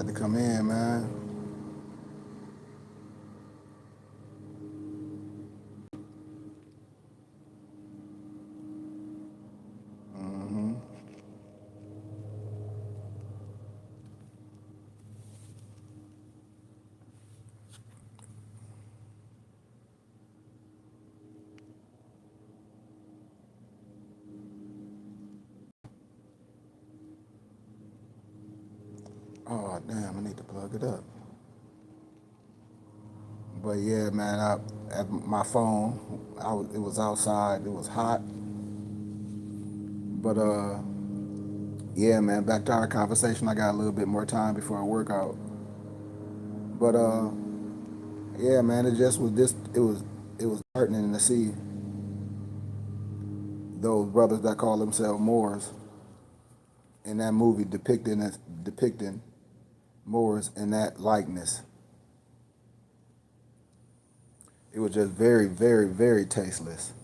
to come in, man. hmm Oh, damn, I need to plug it up. But yeah, man, at my phone, it was outside. It was hot. But yeah, man, back to our conversation. I got a little bit more time before I work out. But yeah, man, it just was this. It was heartening to see those brothers that call themselves Moors in that movie depicting Moors in that likeness. It was just very, very, very tasteless.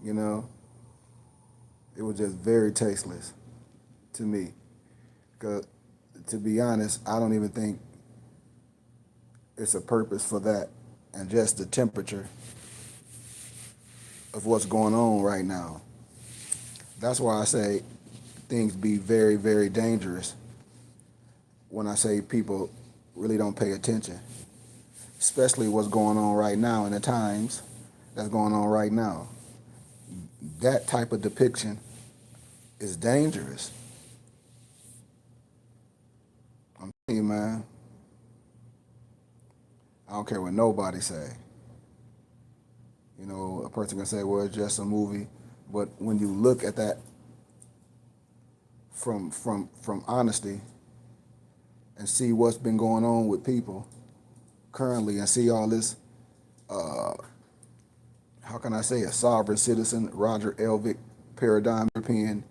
You know, it was just very tasteless to me. Cause to be honest, I don't even think it's a purpose for that, and just the temperature of what's going on right now. That's why I say things be very, very dangerous when I say people really don't pay attention, especially what's going on right now in the times that's going on right now. That type of depiction is dangerous. I'm telling you, man. I don't care what nobody say. You know, a person can say, "Well, it's just a movie," but when you look at that from honesty and see what's been going on with people currently, and see all this, uh, how can I say, a sovereign citizen, Roger Elvick paradigm, European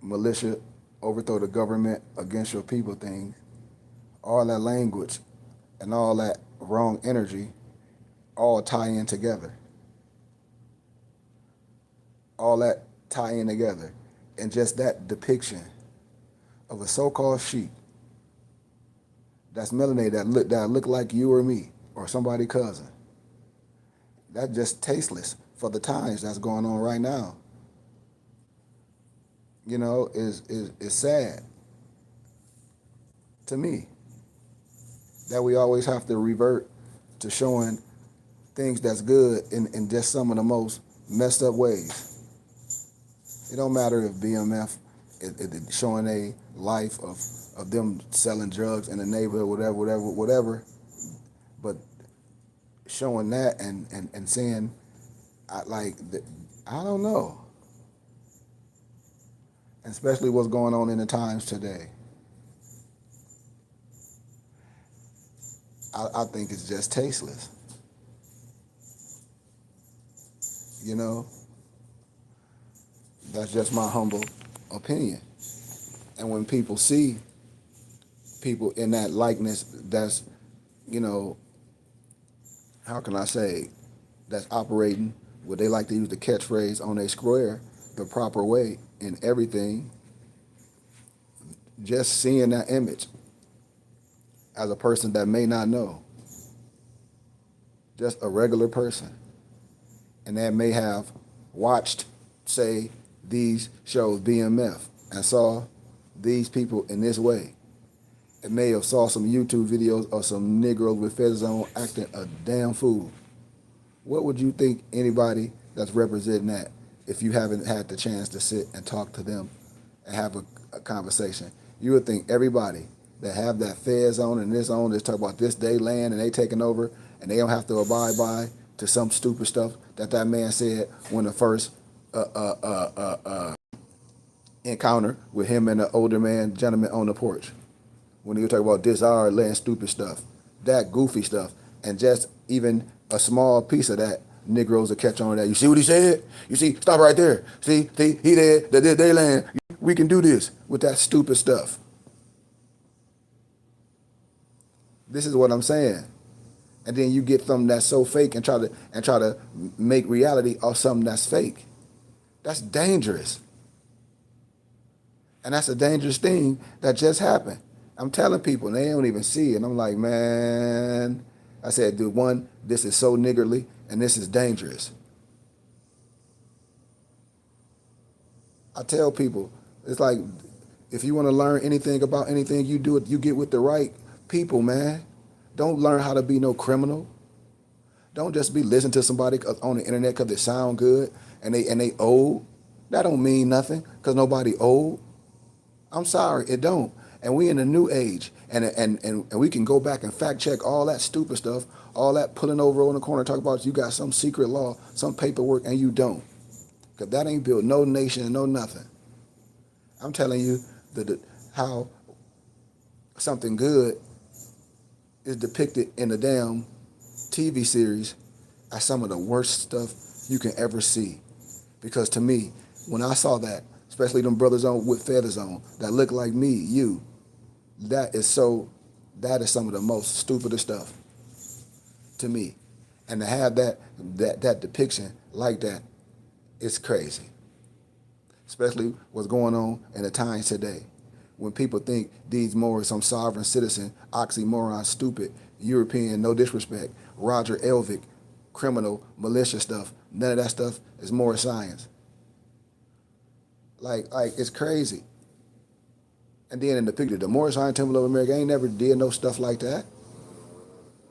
militia, overthrow the government against your people thing, all that language and all that wrong energy all tie in together. All that tie in together. And just that depiction of a so-called sheep that's melanated, that look like you or me or somebody cousin. That's just tasteless for the times that's going on right now. You know, is sad to me that we always have to revert to showing things that's good in just some of the most messed up ways. It don't matter if BMF is showing a life of them selling drugs in the neighborhood, whatever. But showing that and saying, I don't know. And especially what's going on in the times today. I think it's just tasteless. You know, that's just my humble opinion. And when people see people in that likeness, that's, you know, how can I say, that's operating what they like to use the catchphrase on a square the proper way in everything, just seeing that image as a person that may not know, just a regular person, and that may have watched, say, these shows, BMF, and saw these people in this way. It may have saw some YouTube videos of some Negroes with feathers on acting a damn fool. What would you think anybody that's representing that, if you haven't had the chance to sit and talk to them and have a conversation? You would think everybody that have that fez on and this on, just talk about this day land and they taking over and they don't have to abide by to some stupid stuff that man said when the first encounter with him and the older man gentleman on the porch, when he was talking about this our land stupid stuff, that goofy stuff, and just even a small piece of that, Negroes will catch on to that. You see what he said? You see, stop right there. See, he there, they land. We can do this with that stupid stuff. This is what I'm saying. And then you get something that's so fake and try to make reality of something that's fake. That's dangerous. And that's a dangerous thing that just happened. I'm telling people, and they don't even see it. And I'm like, man, I said, dude, one, this is so niggardly, and this is dangerous. I tell people, it's like, if you want to learn anything about anything, you do it. You get with the right people, man. Don't learn how to be no criminal. Don't just be listening to somebody on the internet because they sound good and they old. That don't mean nothing because nobody old. I'm sorry, it don't. And we in a new age, and we can go back and fact check all that stupid stuff, all that pulling over on the corner, talk about you got some secret law, some paperwork, and you don't, because that ain't built no nation and no nothing. I'm telling you how something good is depicted in the damn TV series as some of the worst stuff you can ever see. Because to me, when I saw that, especially them brothers on with feathers on that look like me, you, that is so, that is some of the most stupidest stuff to me. And to have that depiction like that, it's crazy. Especially what's going on in the times today. When people think these Moors, some sovereign citizen, oxymoron, stupid, European, no disrespect, Roger Elvick, criminal, militia stuff, none of that stuff is more science. Like it's crazy. And then in the picture, the Moorish Zion Temple of America ain't never did no stuff like that.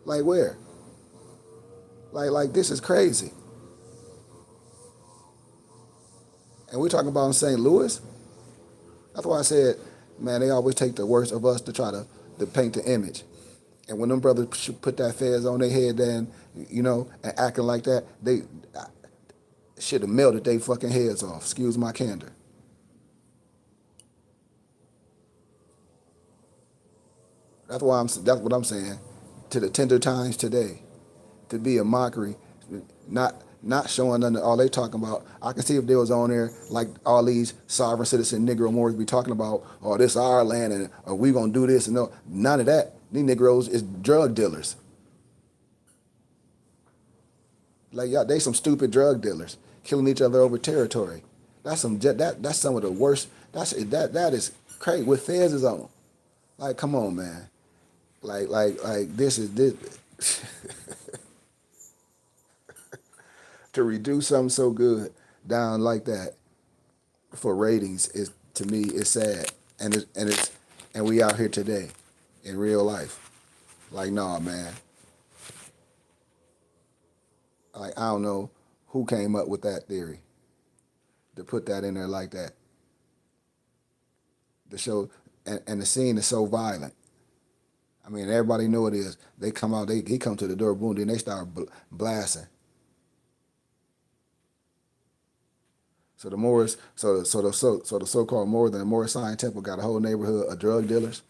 Like where? Like this is crazy. And we're talking about in St. Louis. That's why I said, man, they always take the worst of us to try to paint the image. And when them brothers put that fez on their head, then and acting like that, they should have melted their fucking heads off. Excuse my candor. That's what I'm saying. To the tender times today, to be a mockery, not showing nothing. All they talking about. I can see if they was on there like all these sovereign citizen Negro Moors be talking about, oh, this our land and we gonna do this and no, none of that. These Negroes is drug dealers. Like yeah, they some stupid drug dealers killing each other over territory. That's some of the worst. That is crazy. With feds is on. Like come on, man. Like this is this. To reduce something so good down like that for ratings is to me is sad, and we out here today in real life. Like nah, man. Like I don't know who came up with that theory to put that in there like that. The show and the scene is so violent. I mean, everybody know it is. They come out, he come to the door, boom, then they start blasting. So the Moors, so the so-called Moors, the Moorish Zion Temple got a whole neighborhood of drug dealers.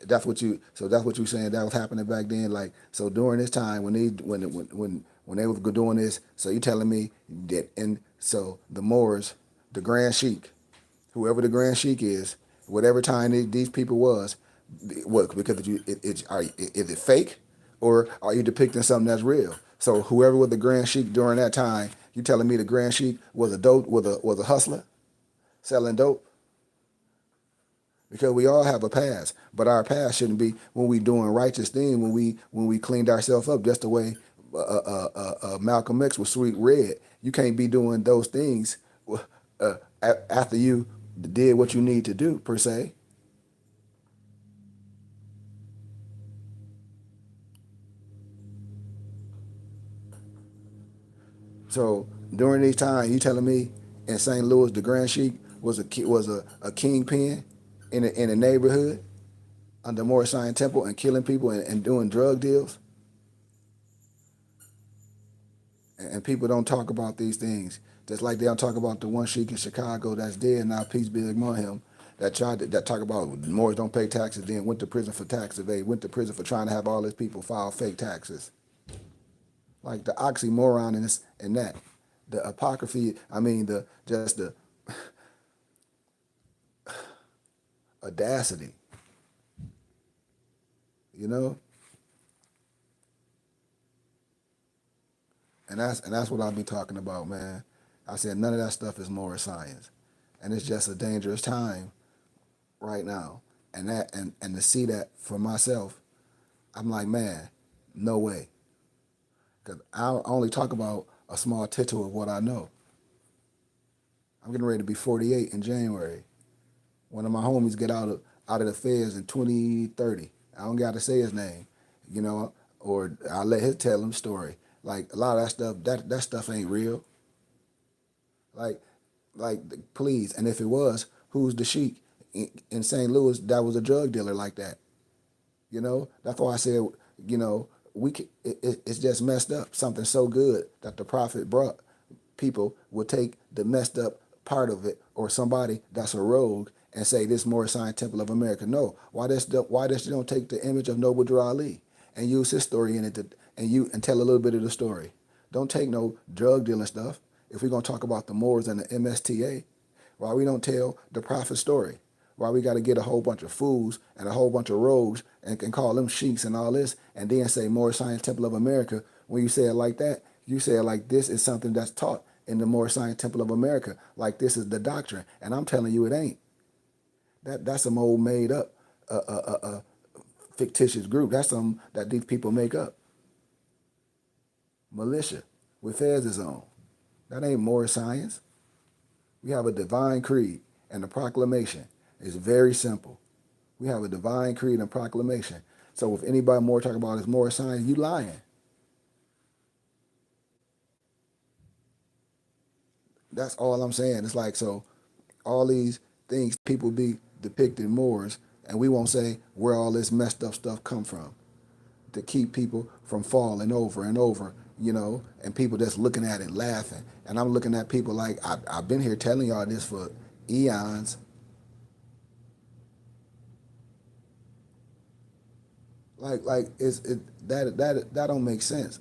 That's what you saying that was happening back then. Like so during this time when they were doing this, so you telling me that and so the Moors, the Grand Sheik, whoever the Grand Sheik is, whatever time these people was, what because is it fake or are you depicting something that's real? So whoever was the Grand Sheik during that time, you telling me the Grand Sheik was a dope was a hustler selling dope? Because we all have a past, but our past shouldn't be when we doing righteous thing, when we cleaned ourselves up, just the way Malcolm X was sweet red. You can't be doing those things after you did what you need to do per se. So during these times, you telling me in St. Louis, the Grand Sheik was a kingpin in a neighborhood under Moorish Zion Temple and killing people and doing drug deals, and people don't talk about these things. Just like they don't talk about the one sheik in Chicago that's dead now, peace be among him, that talk about Moors don't pay taxes, then went to prison for tax evasion, went to prison for trying to have all his people file fake taxes. Like the oxymoron in this and that, the apocryphy. I mean, the audacity. You know, and that's what I'll be talking about, man. I said none of that stuff is more science, and it's just a dangerous time right now. and to see that for myself, I'm like, man, no way. Because I only talk about a small tittle of what I know. I'm getting ready to be 48 in January. One of my homies get out of the feds in 2030. I don't got to say his name, you know, or I let him tell him story. Like a lot of that stuff, that stuff ain't real. Like, like, please. And if it was, who's the sheik in St. Louis that was a drug dealer like that? You know, that's why I said, you know, it's just messed up. Something so good that the prophet brought, people will take the messed up part of it, or somebody that's a rogue, and say this Moorish Science Temple of America. No, why does you don't take the image of Noble Drew Ali and use his story in it and tell a little bit of the story. Don't take no drug dealing stuff. If we're gonna talk about the Moors and the MSTA, why we don't tell the prophet story? Why we got to get a whole bunch of fools and a whole bunch of rogues and call them sheiks and all this, and then say Moorish Science Temple of America? When you say it like that, you say it like this is something that's taught in the Moorish Science Temple of America, like this is the doctrine. And I'm telling you, it ain't. That's some old made up, fictitious group. That's something that these people make up. Militia with feds on. That ain't Moorish science. We have a divine creed and a proclamation. It's very simple. We have a divine creed and proclamation. So if anybody more talking about is Moorish science, you lying. That's all I'm saying. It's like, so all these things people be depicting Moors, and we won't say where all this messed up stuff come from to keep people from falling over and over, you know, and people just looking at it laughing. And I'm looking at people like, I've been here telling y'all this for eons. Like that don't make sense.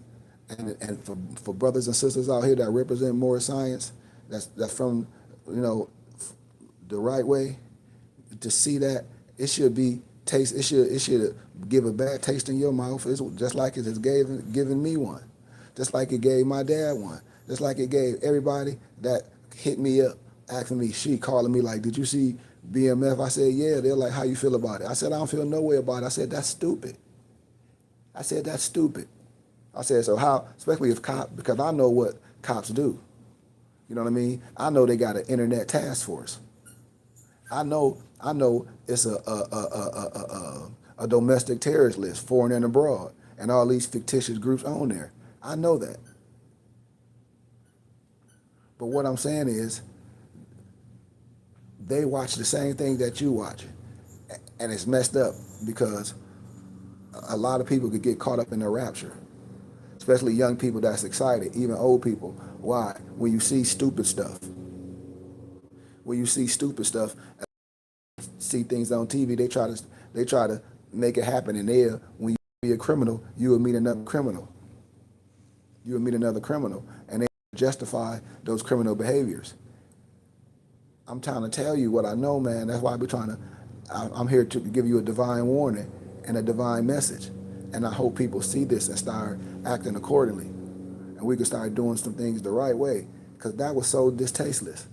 And for brothers and sisters out here that represent more science, that's from, you know, the right way, to see that, it should be taste. It should give a bad taste in your mouth. It's just like it has given me one, just like it gave my dad one, just like it gave everybody that hit me up asking me, she calling me like, did you see BMF? I said, yeah. They're like, how you feel about it? I said, I don't feel no way about it. I said, that's stupid. I said, that's stupid. I said, so how, especially if cops, because I know what cops do. You know what I mean? I know they got an internet task force. I know it's a domestic terrorist list, foreign and abroad, and all these fictitious groups on there. I know that. But what I'm saying is, they watch the same thing that you watching, and it's messed up because a lot of people could get caught up in the rapture, especially young people that's excited, even old people. Why? When you see stupid stuff, when you see stupid stuff, see things on TV, they try to make it happen, and when you be a criminal, you will meet another criminal. You will meet another criminal, and they justify those criminal behaviors. I'm trying to tell you what I know, man. That's why I be trying to. I'm here to give you a divine warning and a divine message, and I hope people see this and start acting accordingly, and we can start doing some things the right way, because that was so distasteless.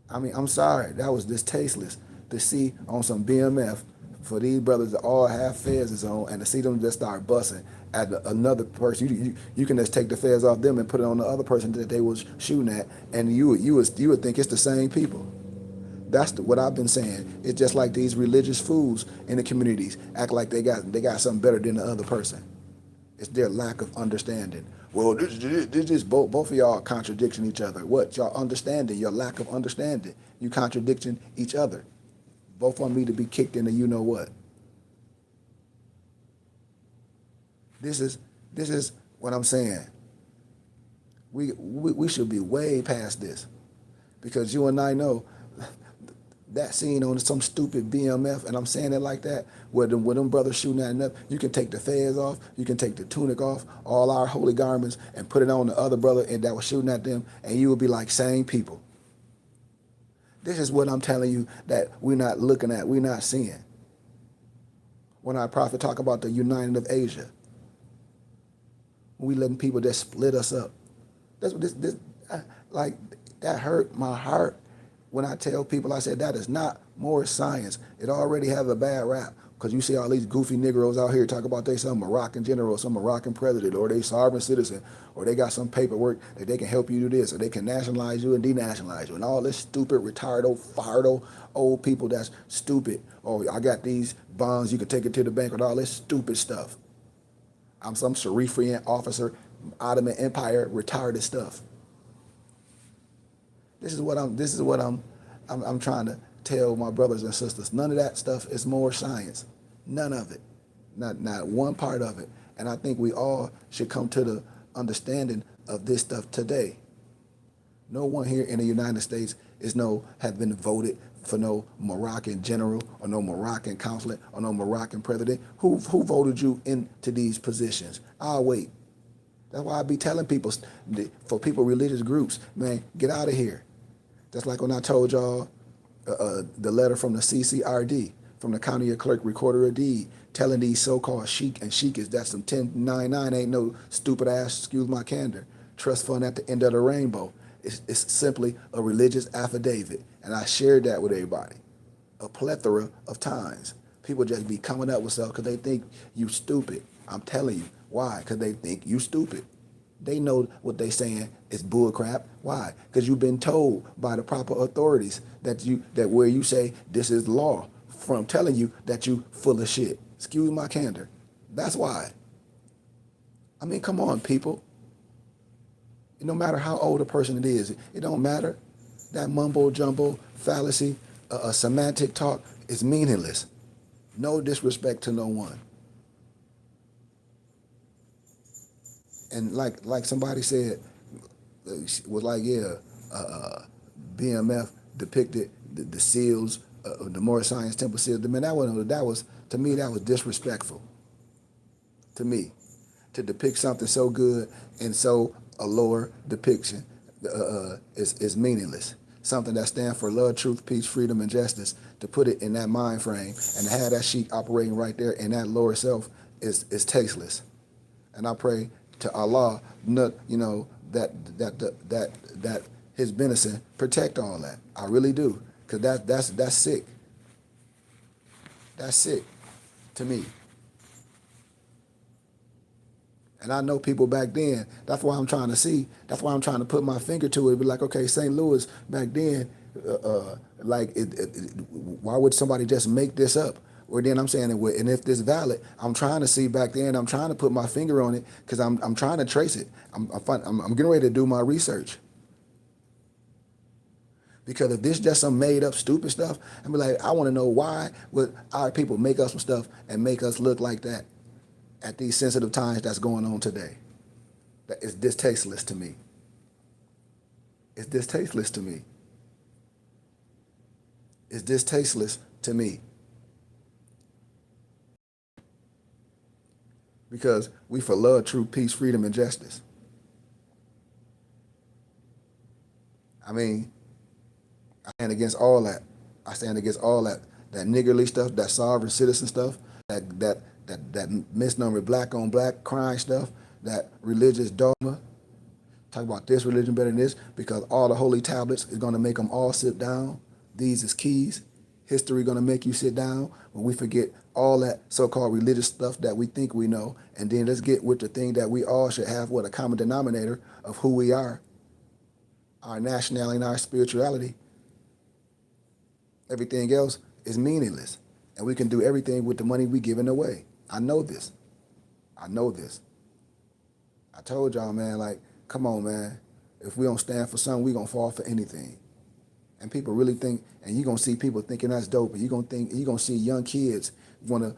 I mean, I'm sorry, that was just tasteless to see on some BMF for these brothers that all have feds on, and to see them just start busting at another person. You can just take the feds off them and put it on the other person that they was shooting at, and you would think it's the same people. That's what I've been saying. It's just like these religious fools in the communities act like they got something better than the other person. It's their lack of understanding. Well, this is both of y'all contradicting each other. What? Y'all understanding, your lack of understanding. You contradicting each other. Both want me to be kicked into you know what. This is what I'm saying. We should be way past this, because you and I know that scene on some stupid BMF, and I'm saying it like that, where them brothers shooting at enough, you can take the fez off, you can take the tunic off, all our holy garments, and put it on the other brother and that was shooting at them, and you will be like, same people. This is what I'm telling you that we're not looking at, we're not seeing. When our prophet talk about the uniting of Asia, we letting people just split us up. That's what like, that hurt my heart when I tell people, I said, that is not more science. It already has a bad rap because you see all these goofy Negroes out here talk about they some Moroccan general, some Moroccan president, or they sovereign citizen, or they got some paperwork that they can help you do this, or they can nationalize you and denationalize you, and all this stupid, retardo, fardo, old people that's stupid. Oh, I got these bonds, you can take it to the bank with all this stupid stuff. I'm some Sharifian officer, Ottoman Empire, retarded stuff. This is what I'm trying to tell my brothers and sisters. None of that stuff is more science. None of it. Not one part of it. And I think we all should come to the understanding of this stuff today. No one here in the United States have been voted for no Moroccan general or no Moroccan consulate or no Moroccan president. Who voted you into these positions? I'll wait. That's why I be telling people, for people, religious groups, man, get out of here. That's like when I told y'all the letter from the CCRD, from the county clerk recorder of deed, telling these so-called sheik and sheikas that some 1099 ain't no stupid ass, excuse my candor, trust fund at the end of the rainbow. It's simply a religious affidavit. And I shared that with everybody a plethora of times. People just be coming up with stuff because they think you stupid. I'm telling you. Why? Because they think you stupid. They know what they saying is bullcrap. Why? Because you've been told by the proper authorities that where you say this is law, from telling you that you full of shit. Excuse my candor. That's why. I mean, come on, people. No matter how old a person it is, it don't matter. That mumbo jumbo fallacy, semantic talk is meaningless. No disrespect to no one. And like somebody said, was like, yeah, BMF depicted the seals, the Moor Science Temple seals. Man, that was to me, that was disrespectful. To me, to depict something so good and so a lower depiction is meaningless. Something that stands for love, truth, peace, freedom, and justice, to put it in that mind frame and to have that sheet operating right there in that lower self is tasteless. And I pray to Allah, that His benison protect all that. I really do, because that's sick. That's sick to me. And I know people back then. That's why I'm trying to see. That's why I'm trying to put my finger to it. Be like, okay, St. Louis back then, why would somebody just make this up? Or then I'm saying, and if this valid, I'm trying to see back then. I'm trying to put my finger on it because I'm trying to trace it. I'm getting ready to do my research. Because if this just some made up stupid stuff, I'm like, I want to know why would our people make up some stuff and make us look like that at these sensitive times that's going on today. That is distasteful to me. It's distasteful to me. It's distasteful to me. Because we for love, truth, peace, freedom, and justice. I mean, I stand against all that. I stand against all that niggerly stuff, that sovereign citizen stuff, that misnomer black on black crime stuff, that religious dogma. Talk about this religion better than this, because all the holy tablets is going to make them all sit down. These is keys. History going to make you sit down when we forget all that so-called religious stuff that we think we know, and then let's get with the thing that we all should have, what a common denominator of who we are, our nationality and our spirituality. Everything else is meaningless, and we can do everything with the money we giving away. I know this. I know this. I told y'all, man, like, come on, man. If we don't stand for something, we gonna fall for anything. And people really think, and you're gonna see people thinking that's dope, and you're gonna see young kids wanna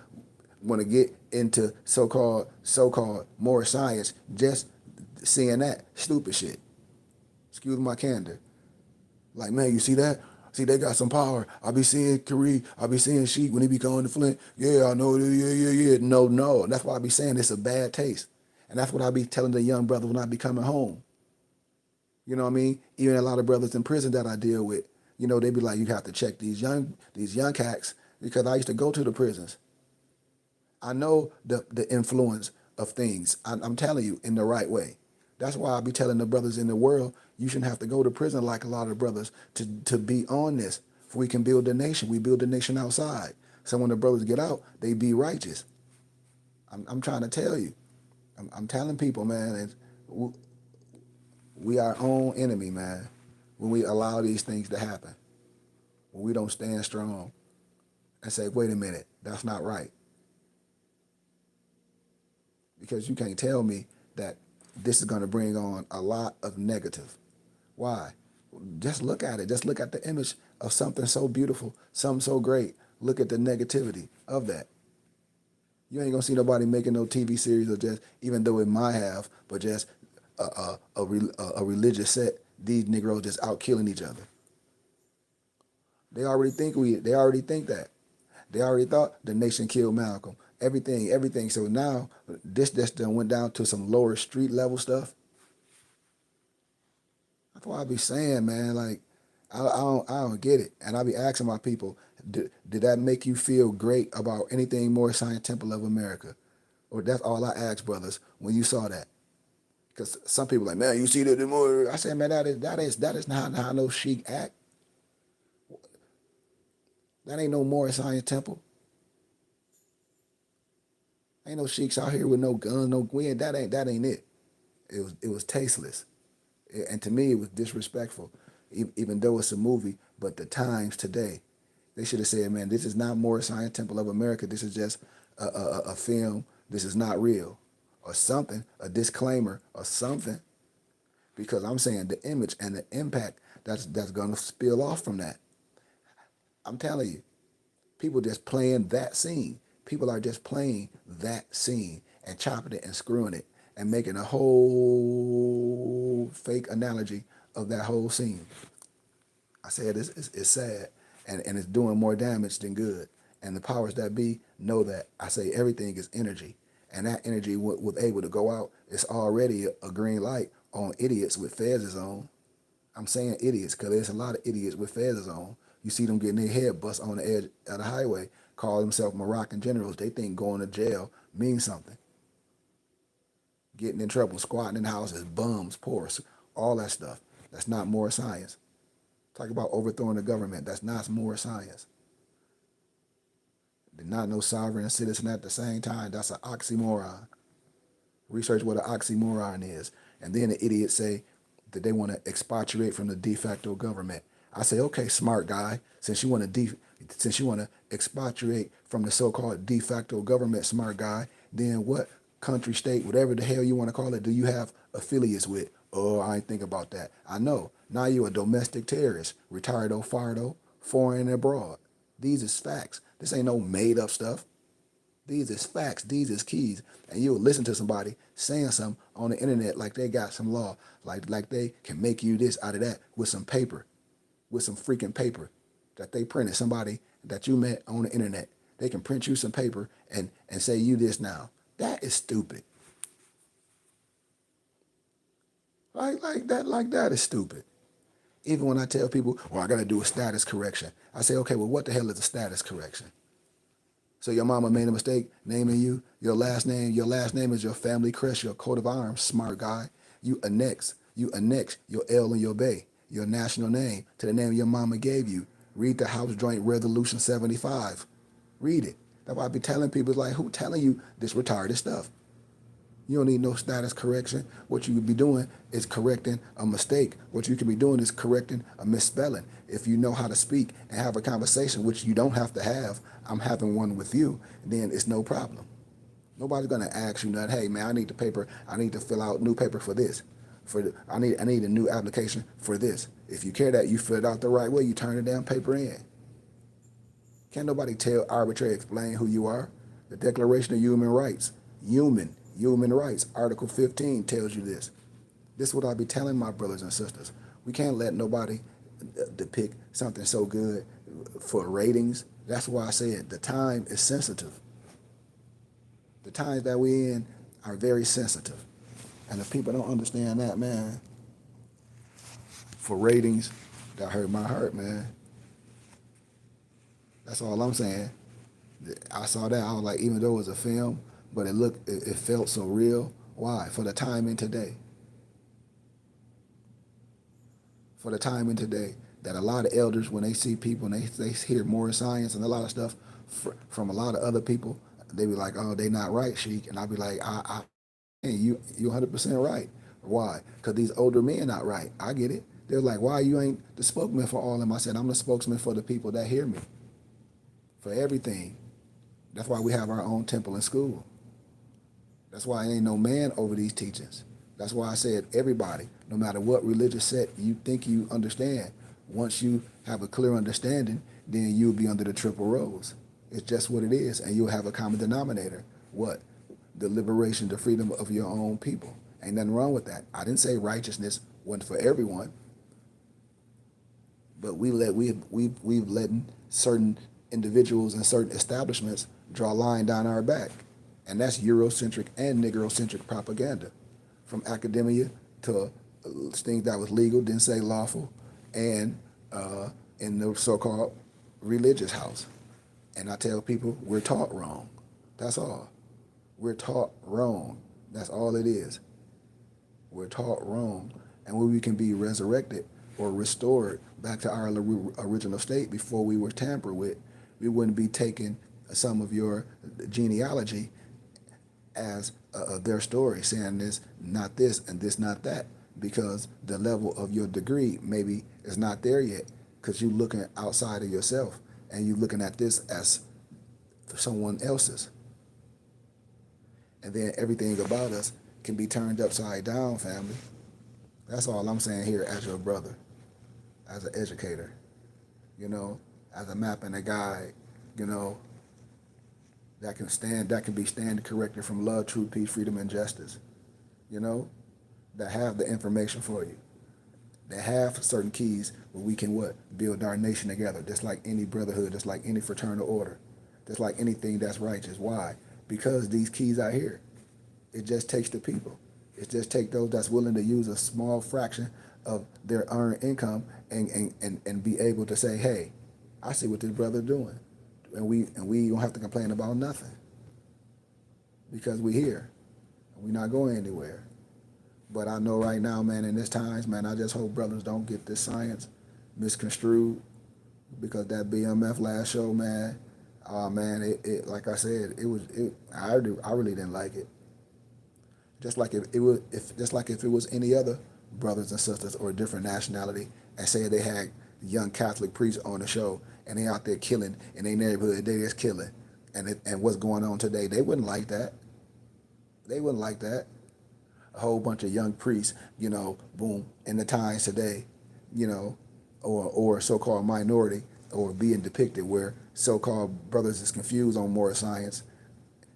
get into so-called more science just seeing that stupid shit. Excuse my candor. Like, man, you see that? See, they got some power. I be seeing Kareem, I be seeing Sheik when he be going to Flint. Yeah, I know, yeah. No. That's why I be saying it's a bad taste. And that's what I be telling the young brothers when I be coming home. You know what I mean? Even a lot of brothers in prison that I deal with, they be like, you have to check these young cats, because I used to go to the prisons. I know the influence of things. I'm telling you, in the right way. That's why I be telling the brothers in the world, you shouldn't have to go to prison like a lot of brothers to be on this If we can build a nation, we build a nation outside. So when the brothers get out, they be righteous. I'm trying to tell you. I'm telling people, man, we are our own enemy, man, when we allow these things to happen. When we don't stand strong and say, wait a minute, that's not right. Because you can't tell me that this is going to bring on a lot of negative. Why? Just look at it. Just look at the image of something so beautiful, something so great. Look at the negativity of that. You ain't gonna see nobody making no TV series or just, even though it might have, but just a religious set. These Negroes just out killing each other. They already think that. They already thought the nation killed Malcolm. Everything. So now this just done went down to some lower street level stuff. That's why I be saying, man, like I don't get it. And I be asking my people, did that make you feel great about anything more Zion Temple of America? Or that's all I ask, brothers, when you saw that. Because some people like, man, you see the more. I said, man, that is not how no sheik act. That ain't no more Zion Temple. Ain't no sheiks out here with no guns, no gwen. That ain't it. It was tasteless. And to me, it was disrespectful, even though it's a movie. But the times today, they should have said, man, this is not more Zion Temple of America. This is just a film. This is not real, or something, a disclaimer or something. Because I'm saying the image and the impact that's going to spill off from that. I'm telling you, people just playing that scene. People are just playing that scene and chopping it and screwing it and making a whole fake analogy of that whole scene. I said it's sad, and it's doing more damage than good. And the powers that be know that. I say everything is energy, and that energy was able to go out. It's already a green light on idiots with fezes on. I'm saying idiots because there's a lot of idiots with fezes on. You see them getting their head bust on the edge of the highway, call themselves Moroccan generals. They think going to jail means something. Getting in trouble, squatting in houses, bums, poor, all that stuff. That's not more science. Talk about overthrowing the government. That's not more science. They're not no sovereign citizen at the same time. That's an oxymoron. Research what an oxymoron is. And then the idiots say that they want to expatriate from the de facto government. I say, okay, smart guy, since you want to expatriate from the so-called de facto government, smart guy, then what country, state, whatever the hell you want to call it, do you have affiliates with? Oh, I ain't think about that. I know. Now you a domestic terrorist, retardo, fardo, foreign and abroad. These is facts. This ain't no made up stuff. These is facts. These is keys. And you'll listen to somebody saying something on the internet like they got some law, like they can make you this out of that with some paper, with some freaking paper that they printed. Somebody that you met on the internet, they can print you some paper and say you this now. That is stupid. Like that is stupid. Even when I tell people, well, I got to do a status correction. I say, okay, well, what the hell is a status correction? So your mama made a mistake naming you your last name. Your last name is your family crest, your coat of arms, smart guy. You annex your L and your Bay, your national name, to the name your mama gave you. Read the House Joint Resolution 75. Read it. That's why I be telling people, like, who telling you this retarded stuff? You don't need no status correction. What you could be doing is correcting a mistake. What you could be doing is correcting a misspelling. If you know how to speak and have a conversation, which you don't have to have, I'm having one with you, then it's no problem. Nobody's gonna ask you nothing. Hey man, I need the paper. I need to fill out new paper for this. I need a new application for this. If you care that you fill it out the right way, you turn the damn paper in. Can't nobody arbitrarily explain who you are. The Declaration of Human Rights, Human rights, Article 15 tells you this. This is what I be telling my brothers and sisters. We can't let nobody depict something so good for ratings. That's why I said the time is sensitive. The times that we in are very sensitive. And if people don't understand that, man, for ratings, that hurt my heart, man. That's all I'm saying. I saw that, I was like, even though it was a film, but it felt so real. Why? For the time in today. For the time in today, that a lot of elders, when they see people and they hear more science and a lot of stuff from a lot of other people, they be like, oh, they not right, Sheik. And I'll be like, hey, you 100% right. Why? Because these older men not right. I get it. They're like, why you ain't the spokesman for all of them? I said, I'm the spokesman for the people that hear me, for everything. That's why we have our own temple and school. That's why ain't no man over these teachings. That's why I said everybody, no matter what religious set you think you understand, once you have a clear understanding, then you'll be under the triple rose. It's just what it is, and you'll have a common denominator. What? The liberation, the freedom of your own people. Ain't nothing wrong with that. I didn't say righteousness wasn't for everyone, but we've let certain individuals and certain establishments draw a line down our back, and that's Eurocentric and Negrocentric propaganda, from academia to things that was legal, didn't say lawful, and in the so-called religious house. And I tell people we're taught wrong. That's all. We're taught wrong. That's all it is. We're taught wrong. And when we can be resurrected or restored back to our original state before we were tampered with, we wouldn't be taking some of your genealogy as their story, saying this, not this, and this, not that, because the level of your degree maybe is not there yet, because you're looking outside of yourself and you're looking at this as someone else's. And then everything about us can be turned upside down, family. That's all I'm saying here as your brother, as an educator, as a map and a guide, that can be stand corrected from love, truth, peace, freedom, and justice, that have the information for you, that have certain keys where we can build our nation together, just like any brotherhood, just like any fraternal order, just like anything that's righteous. Why? Because these keys out here, it just takes the people. It just takes those that's willing to use a small fraction of their earned income and be able to say, hey, I see what this brother doing. And we don't have to complain about nothing, because we here. We're not going anywhere. But I know right now, man, in this times, man, I just hope brothers don't get this science misconstrued, because that BMF last show, man, man, it like I said, I really didn't like it. Just like if it was any other brothers and sisters or a different nationality, and say they had young Catholic priests on the show and they out there killing in their neighborhood, they just killing, and what's going on today, they wouldn't like that. They wouldn't like that. A whole bunch of young priests, boom, in the times today, or so-called minority, or being depicted where so-called brothers is confused on more science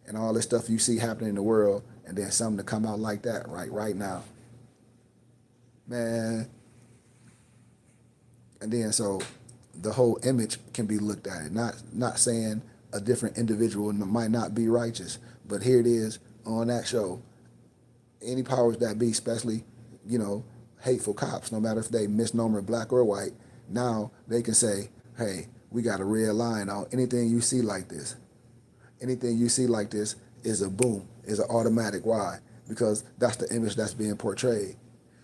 and all this stuff you see happening in the world, and then something to come out like that right now. Man. And then so the whole image can be looked at it. Not saying a different individual might not be righteous, but here it is on that show. Any powers that be, especially, hateful cops, no matter if they misnomer black or white, now they can say, hey, we got a red line on anything you see like this. Anything you see like this is a boom, is an automatic. Why? Because that's the image that's being portrayed.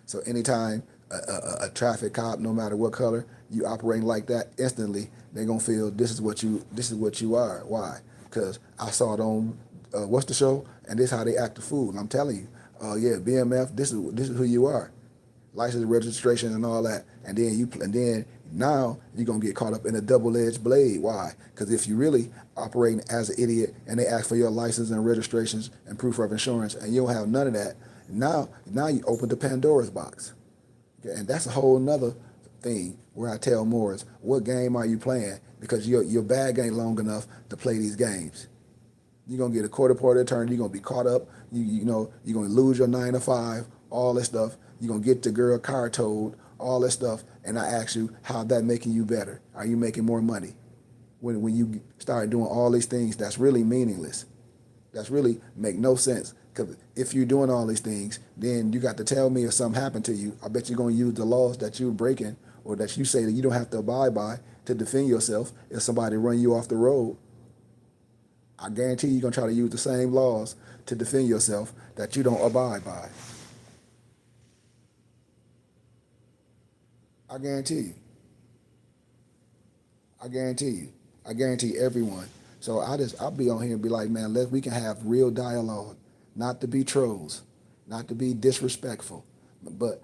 So anytime a traffic cop, no matter what color, you operating like that, instantly they're gonna feel this is what you are. Why? Because I saw it on what's the show, and this is how they act the fool. And I'm telling you, yeah, BMF, this is who you are, license, registration, and all that. And then now you're gonna get caught up in a double-edged blade. Why? Because if you really operating as an idiot and they ask for your license and registrations and proof of insurance, and you don't have none of that, now you open the Pandora's box. Okay? And that's a whole nother thing where I tell Moors, what game are you playing? Because your bag ain't long enough to play these games. You're gonna get a court appointed attorney. You're gonna be caught up. You're gonna lose your 9 to 5, all this stuff. You're gonna get the girl car towed, all this stuff. And I ask you, how that making you better? Are you making more money? When you start doing all these things, that's really meaningless. That's really make no sense. Because if you're doing all these things, then you got to tell me if something happened to you. I bet you're gonna use the laws that you're breaking, or that you say that you don't have to abide by, to defend yourself if somebody run you off the road. I guarantee you're going to try to use the same laws to defend yourself that you don't abide by. I guarantee you. I guarantee you. I guarantee everyone. So I'll be on here and be like, man, we can have real dialogue, not to be trolls, not to be disrespectful, but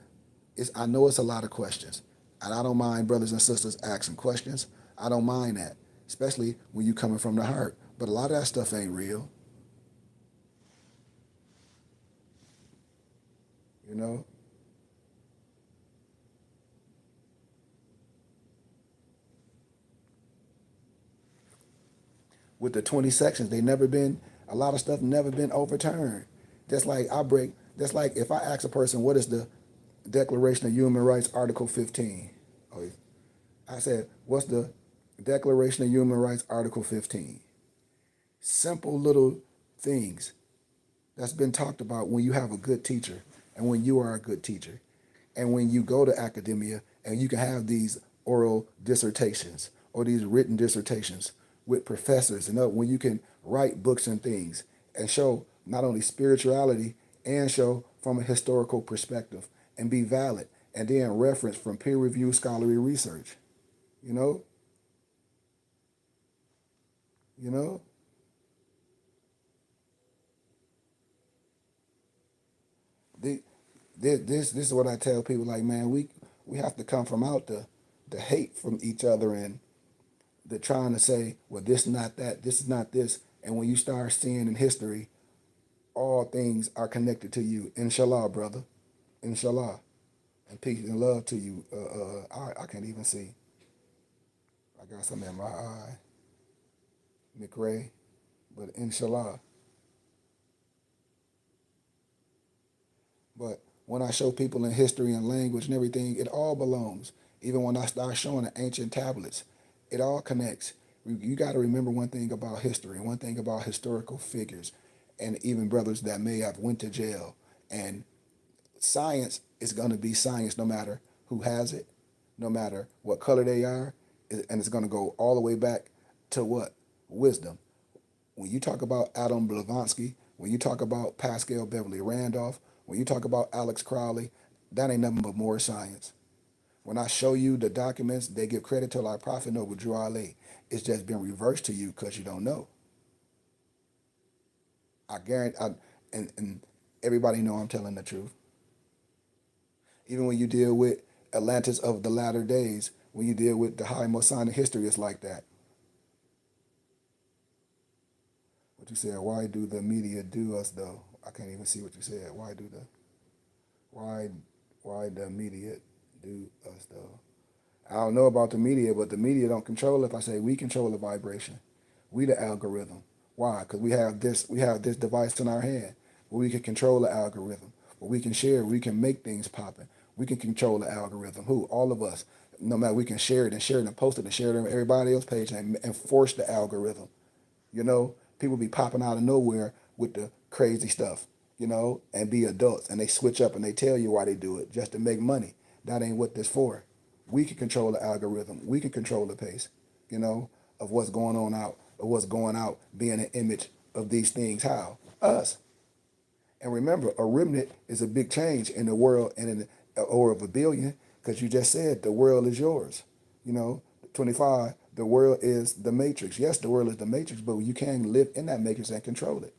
I know it's a lot of questions, and I don't mind brothers and sisters asking questions. I don't mind that, especially when you coming from the heart. But a lot of that stuff ain't real, you know. With the 20 sections, they never been a lot of stuff never been overturned. Just like if I ask a person what is the Declaration of Human Rights Article 15, oh, I said, what's the Declaration of Human Rights Article 15? Simple little things that's been talked about when you have a good teacher and when you are a good teacher and when you go to academia and you can have these oral dissertations or these written dissertations with professors and when you can write books and things and show not only spirituality and show from a historical perspective and be valid and then reference from peer-reviewed scholarly research, you know, you know. The, this is what I tell people like, man, we have to come from out the hate from each other and the trying to say, well, this is not that, this is not this. And when you start seeing in history, all things are connected to you. Inshallah, brother. Inshallah. And peace and love to you. I can't even see. I got something in my eye. McRae. But inshallah. But when I show people in history and language and everything, it all belongs. Even when I start showing the ancient tablets, it all connects. You got to remember one thing about history, one thing about historical figures, and even brothers that may have went to jail. And science is going to be science no matter who has it, no matter what color they are, and it's going to go all the way back to what? Wisdom. When you talk about Adam Blavatsky, when you talk about Pascal Beverly Randolph, when you talk about Alex Crowley, that ain't nothing but more science. When I show you the documents, they give credit to our Prophet Noble Drew Ali. It's just been reversed to you because you don't know. I guarantee, and everybody know I'm telling the truth. Even when you deal with Atlantis of the latter days, when you deal with the high Masonic history, it's like that. What you said, why do the media do us though? I can't even see what you said. Why why the media do us though? I don't know about the media, but the media don't control it. If I say we control the vibration, we the algorithm. Why? Because we have this device in our hand where we can control the algorithm, where we can share, we can make things popping. We can control the algorithm. Who? All of us. No matter we can share it and post it and share it on everybody else's page and force the algorithm. People be popping out of nowhere with the crazy stuff, and be adults and they switch up and they tell you why they do it just to make money. That ain't what this for. We can control the algorithm. We can control the pace, of what's going on out, of what's going out, being an image of these things. How? Us. And remember, a remnant is a big change in the world and in or of a billion, because you just said the world is yours. 25, the world is the matrix. Yes, the world is the matrix, but you can live in that matrix and control it.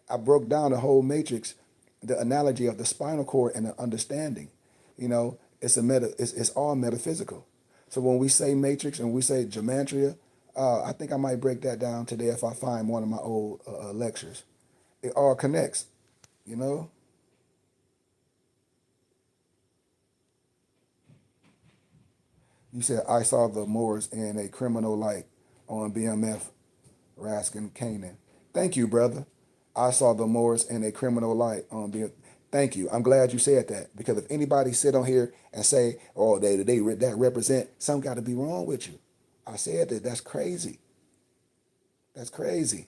I broke down the whole matrix, the analogy of the spinal cord and the understanding. It's all metaphysical. So when we say matrix and we say gematria, I think I might break that down today if I find one of my old lectures. It all connects, you know. You said I saw the Moors in a criminal light on BMF Raskin Canaan. Thank you, brother. I saw the Moors in a criminal light on BMF. Thank you. I'm glad you said that, because if anybody sit on here and say, "Oh, that represent," something got to be wrong with you. I said that. That's crazy. That's crazy.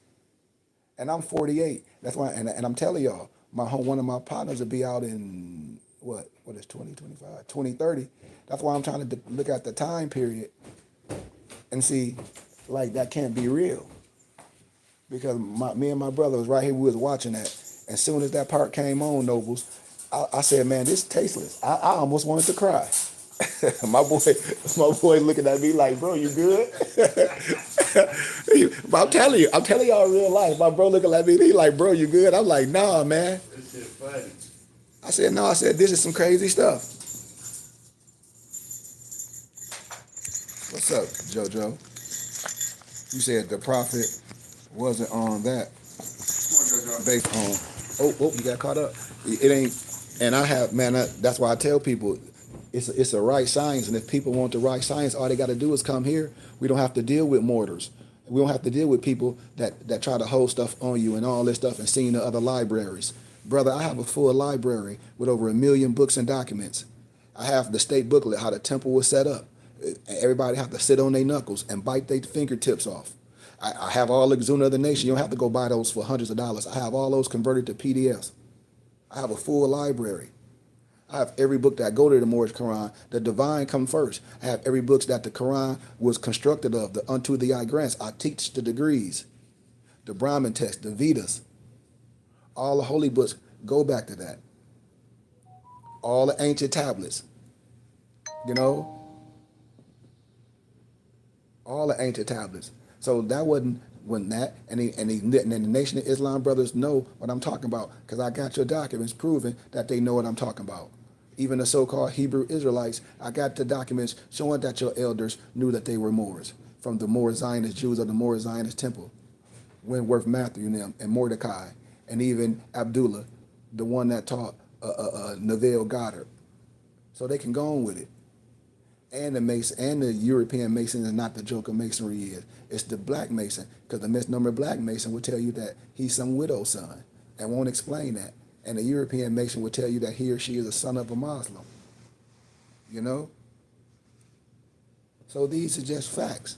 And I'm 48. That's why, and I'm telling y'all, one of my partners will be out in what is 2025, 2030. That's why I'm trying to look at the time period and see, like, that can't be real, because me and my brother was right here. We was watching that. As soon as that part came on, Nobles, I said, man, this is tasteless. I almost wanted to cry. my boy, my boy looking at me like, bro, you good? But I'm telling y'all real life. My bro looking at me, he like, bro, you good? I'm like, nah, man. This shit funny. I said, no, I said, this is some crazy stuff. What's up, JoJo? You said the prophet wasn't on that. Come on, JoJo. Based on, you got caught up. It ain't, and I have, man, that's why I tell people, it's a right science, and if people want the right science, all they got to do is come here. We don't have to deal with mortars. We don't have to deal with people that try to hold stuff on you and all this stuff and seeing the other libraries. Brother, I have a full library with over 1 million books and documents. I have the state booklet, how the temple was set up. Everybody have to sit on their knuckles and bite their fingertips off. I have all the Exuna of the Nation. You don't have to go buy those for hundreds of dollars. I have all those converted to PDFs. I have a full library. I have every book that go to the Moorish Quran. The divine come first. I have every book that the Quran was constructed of. The unto the eye grants. I teach the degrees. The Brahmin text, the Vedas. All the holy books go back to that. All the ancient tablets. You know? All the ancient tablets. So that wasn't that, and the Nation of Islam brothers know what I'm talking about, because I got your documents proving that they know what I'm talking about. Even the so-called Hebrew Israelites, I got the documents showing that your elders knew that they were Moors, from the Moor Zionist Jews of the Moor Zionist Temple, Wentworth Matthew and them, and Mordecai, and even Abdullah, the one that taught Neville Goddard. So they can go on with it. And the Mason and the European Mason is not the joke of Masonry is. It's the Black Mason, because the misnomer Black Mason will tell you that he's some widow's son and won't explain that. And the European Mason will tell you that he or she is a son of a Muslim. You know? So these are just facts.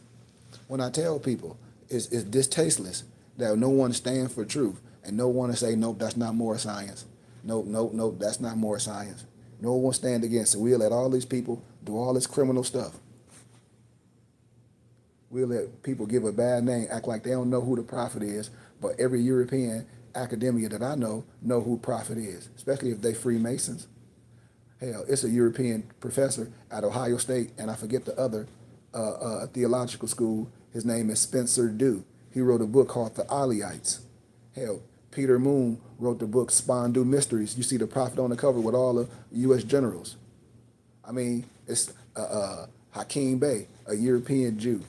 When I tell people, it's distasteless that no one stands for truth and no one to say, nope, that's not more science. Nope, that's not more science. No one stand against it. We'll let all these people do all this criminal stuff. We'll let people give a bad name, act like they don't know who the prophet is, but every European academia that I know who prophet is, especially if they Freemasons. Hell, it's a European professor at Ohio State, and I forget the other theological school. His name is Spencer Dew. He wrote a book called The Aliyhites. Hell, Peter Moon wrote the book Spondu Mysteries. You see the prophet on the cover with all the U.S. generals. I mean, it's Hakeem Bey, a European Jew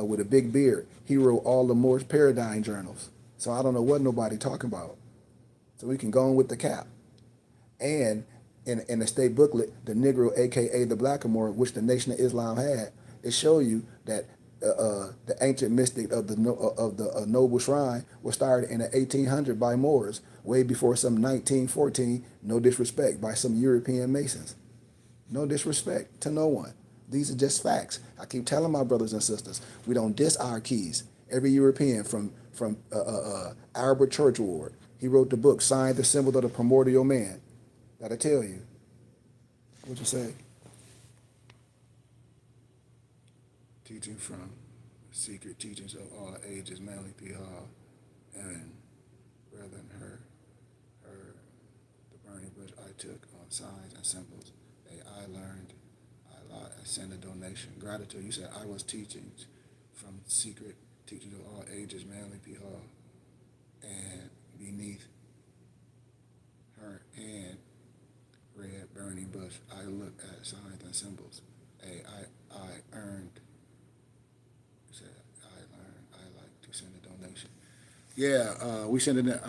with a big beard. He wrote all the Moorish paradigm journals. So I don't know what nobody talking about. So we can go on with the cap. And in the state booklet, the Negro, a.k.a. the Blackamoor, which the Nation of Islam had, it show you that the ancient mystic of the Noble Shrine was started in the 1800 by Moors, way before some 1914, no disrespect, by some European Masons. No disrespect to no one. These are just facts. I keep telling my brothers and sisters, we don't diss our keys. Every European from Albert Churchward, he wrote the book, Signed the Symbol of the Primordial Man. That'll tell you. What'd you say? Teaching from secret teachings of all ages, Manly P. Hall, and Brethren, the burning bush I took on signs and symbols. I learned, I sent a donation. Gratitude, you said I was teaching from secret teachings of all ages, Manly P. Hall, and beneath her and red burning bush, I looked at signs and symbols. I earned. Said I learned. I like to send a donation. Yeah, we send it.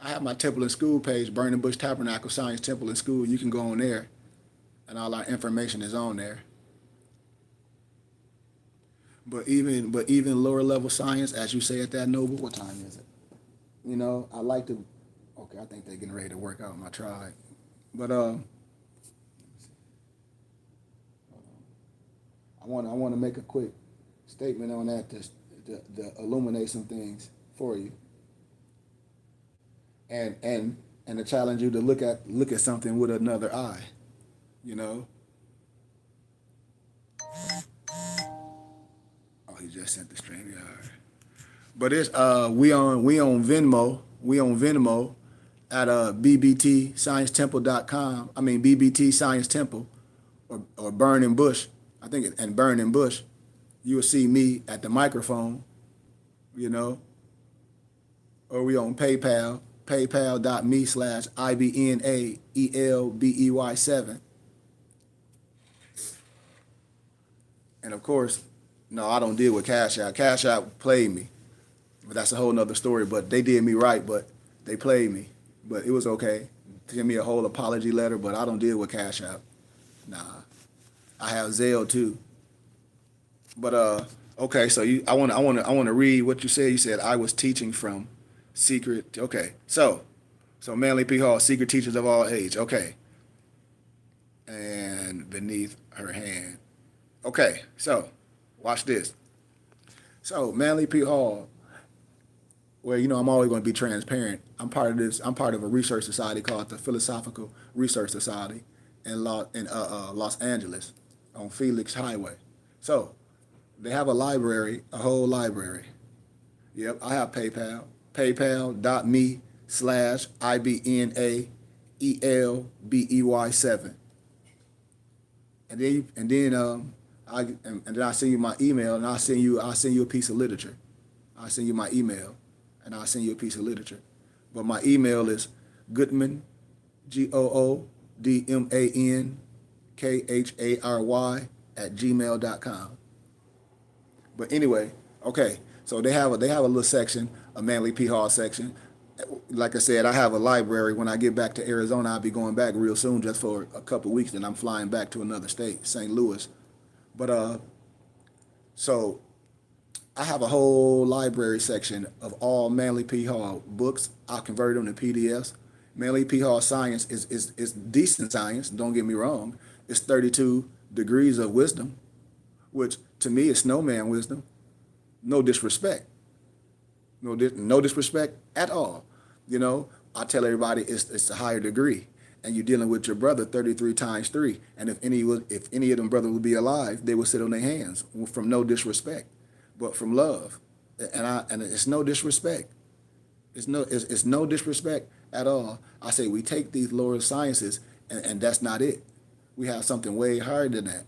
I have my Temple and School page, Burning Bush Tabernacle Science Temple and School. You can go on there, and all our information is on there. But even lower level science, as you say at that Noble, what time is it? You know, I like to. Okay, I think they're getting ready to work out my tribe, but I want to make a quick statement on that to illuminate some things for you, and to challenge you to look at something with another eye, you know. Oh, he just sent the StreamYard. But it's we on Venmo at bbtsciencetemple.com. I mean BBT Science Temple or Burning Bush. I think and Burning Bush, you will see me at the microphone, you know, or we on PayPal, paypal.me/IBNAELBEY7. And of course, no, I don't deal with Cash App. Cash App played me, but that's a whole nother story. But they did me right, but they played me. But it was okay. Give me a whole apology letter, but I don't deal with Cash App. Nah, I have Zelle too. But okay. So I want to read what you said. You said I was teaching from secret. Okay, so Manly P. Hall, secret teachers of all age. Okay, and beneath her hand. Okay, so watch this. So Manly P. Hall, well, I'm always going to be transparent. I'm part of this. I'm part of a research society called the Philosophical Research Society in Los Angeles on Felix Highway. So they have a library, a whole library. Yep, I have PayPal. PayPal.me/IBNAELBEY7. And then I send you my email, and I'll send you a piece of literature. I'll send you my email, and I'll send you a piece of literature. But my email is Goodman, GOODMANKHARY @gmail.com. But anyway, okay. So they have a little section, a Manly P. Hall section. Like I said, I have a library. When I get back to Arizona, I'll be going back real soon, just for a couple weeks. Then I'm flying back to another state, St. Louis. But so I have a whole library section of all Manly P. Hall books. I convert them to PDFs. Manly P. Hall science is decent science. Don't get me wrong. It's 32 degrees of wisdom, which to me is snowman wisdom. No disrespect. No disrespect at all. I tell everybody it's a higher degree, and you're dealing with your brother 33 times 3. And if any of them brothers would be alive, they would sit on their hands from no disrespect, but from love. And it's no disrespect. It's no disrespect at all. I say we take these lower sciences, and that's not it. We have something way higher than that.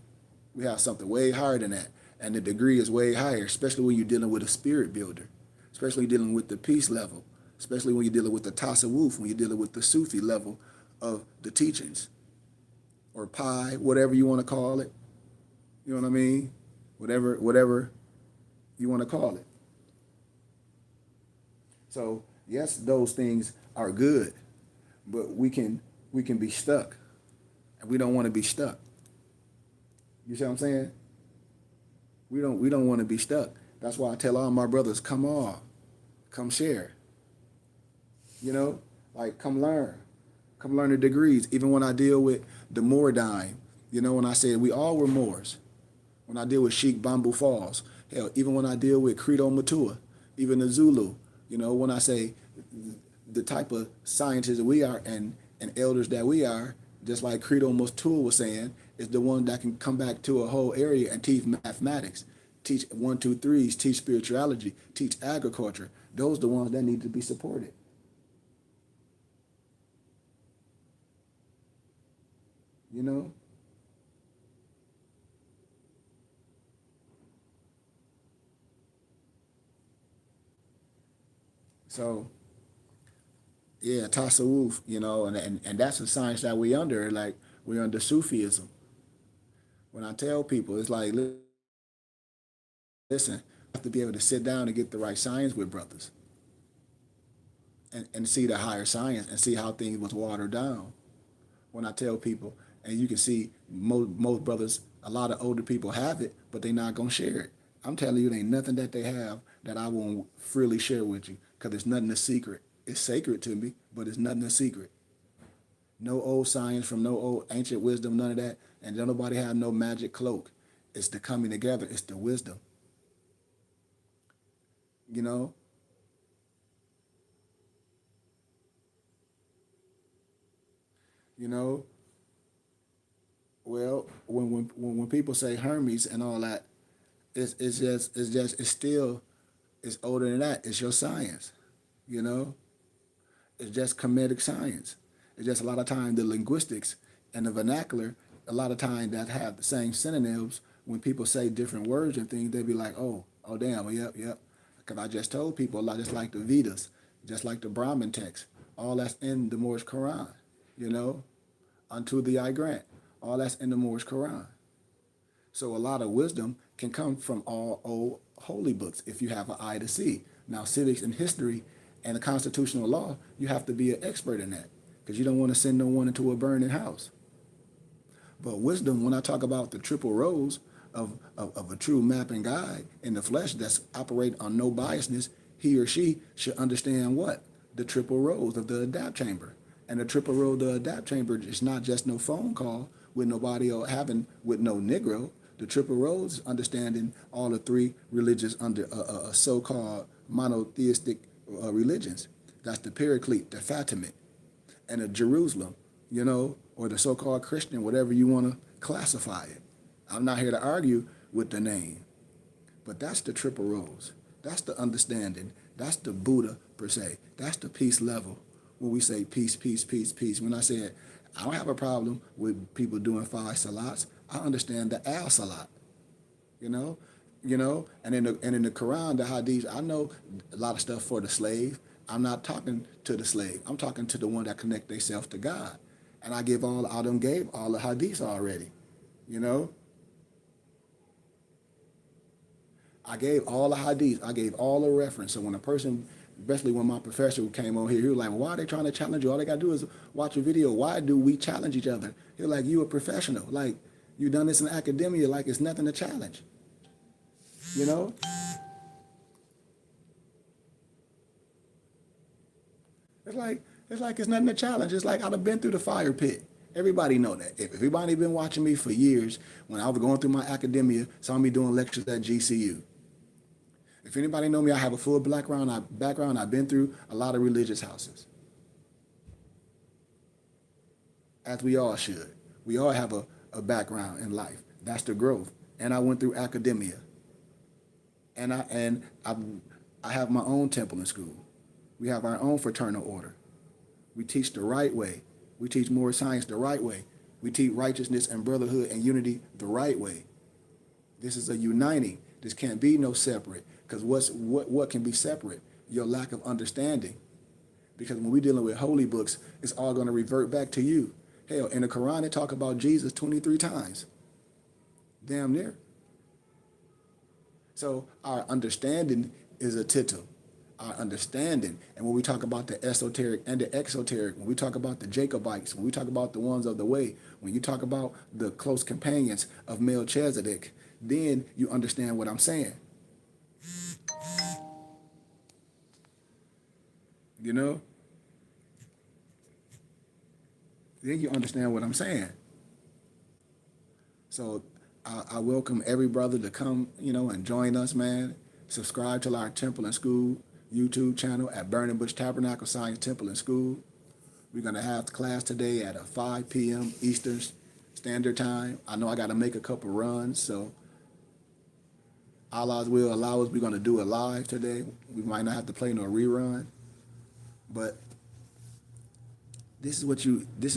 We have something way higher than that. And the degree is way higher, especially when you're dealing with a spirit builder, especially dealing with the peace level, especially when you're dealing with the tasawwuf, when you're dealing with the Sufi level of the teachings, or pi, whatever you want to call it. You know what I mean? Whatever you want to call it. So yes, those things are good, but we can be stuck, and we don't want to be stuck. You see what I'm saying? We don't want to be stuck. That's why I tell all my brothers, come on, come share. Like come learn the degrees. Even when I deal with the Moor dime, when I said we all were Moors. When I deal with Sheikh Bamboo Falls, hell, even when I deal with Credo Matua, even the Zulu, when I say the type of scientists we are and elders that we are, just like Credo Matua was saying, is the one that can come back to a whole area and teach mathematics, teach 1, 2, 3s, teach spirituality, teach agriculture. Those are the ones that need to be supported. You know? So yeah, tasawwuf, and that's a science that we under, like we under Sufism. When I tell people, it's like, listen, you have to be able to sit down and get the right science with brothers, and see the higher science and see how things was watered down. When I tell people, and you can see most brothers, a lot of older people have it, but they not gonna share it. I'm telling you, there ain't nothing that they have that I won't freely share with you, because it's nothing a secret. It's sacred to me, but it's nothing a secret. No old science from no old ancient wisdom, none of that. And don't nobody have no magic cloak. It's the coming together. It's the wisdom. You know, you know. Well, when people say Hermes and all that, it's older than that. It's your science. You know, it's just comedic science. It's just a lot of time the linguistics and the vernacular a lot of times that have the same synonyms. When people say different words and things, they be like, oh damn, yep, yep. Because I just told people a lot, just like the Vedas, just like the Brahmin text, all that's in the Moorish Quran, you know, unto thee I grant, all that's in the Moorish Quran. So a lot of wisdom can come from all old holy books if you have an eye to see. Now, civics and history and the constitutional law, you have to be an expert in that because you don't want to send no one into a burning house. But wisdom, when I talk about the triple rows of a true mapping guide in the flesh that's operate on no biasness, he or she should understand what? The triple rows of the adapt chamber. And the triple row of the adapt chamber is not just no phone call with nobody or having with no Negro. The triple rows is understanding all the three religions under a so-called monotheistic religions. That's the Paraclete, the Fatimid, and the Jerusalem, you know, or the so-called Christian, whatever you want to classify it. I'm not here to argue with the name, but that's the triple rows. That's the understanding. That's the Buddha, per se. That's the peace level when we say peace, peace, peace, peace. When I said, I don't have a problem with people doing 5 salats. I understand the al salat, you know, and in the Quran, the Hadith, I know a lot of stuff for the slave. I'm not talking to the slave. I'm talking to the one that connect themselves to God. And I gave all the Hadiths already, you know. I gave all the Hadiths. I gave all the reference. So when a person, especially when my professor came on here, he was like, well, why are they trying to challenge you? All they got to do is watch a video. Why do we challenge each other? He was like, you a professional. Like, you done this in academia like it's nothing to challenge, you know? It's nothing to challenge. It's like I've been through the fire pit. Everybody know that. If everybody been watching me for years, when I was going through my academia, saw me doing lectures at GCU. If anybody know me, I have a full background. I've been through a lot of religious houses, as we all should. We all have a background in life. That's the growth. And I went through academia. And I have my own temple in school. We have our own fraternal order. We teach the right way. We teach more science the right way. We teach righteousness and brotherhood and unity the right way. This is a uniting. This can't be no separate. Because what can be separate? Your lack of understanding. Because when we're dealing with holy books, it's all going to revert back to you. Hell, in the Quran, they talk about Jesus 23 times. Damn near. So our understanding is a tittle. Our understanding. And when we talk about the esoteric and the exoteric, when we talk about the Jacobites, when we talk about the ones of the way, when you talk about the close companions of Melchizedek, then you understand what I'm saying. You know? Then you understand what I'm saying. So I welcome every brother to come, and join us, man. Subscribe to our Temple and School YouTube channel at Burning Bush Tabernacle Science Temple and School. We're going to have class today at 5 p.m. Eastern Standard Time. I know I got to make a couple runs, so Allah's will allow us. We're going to do it live today. We might not have to play no rerun, but this is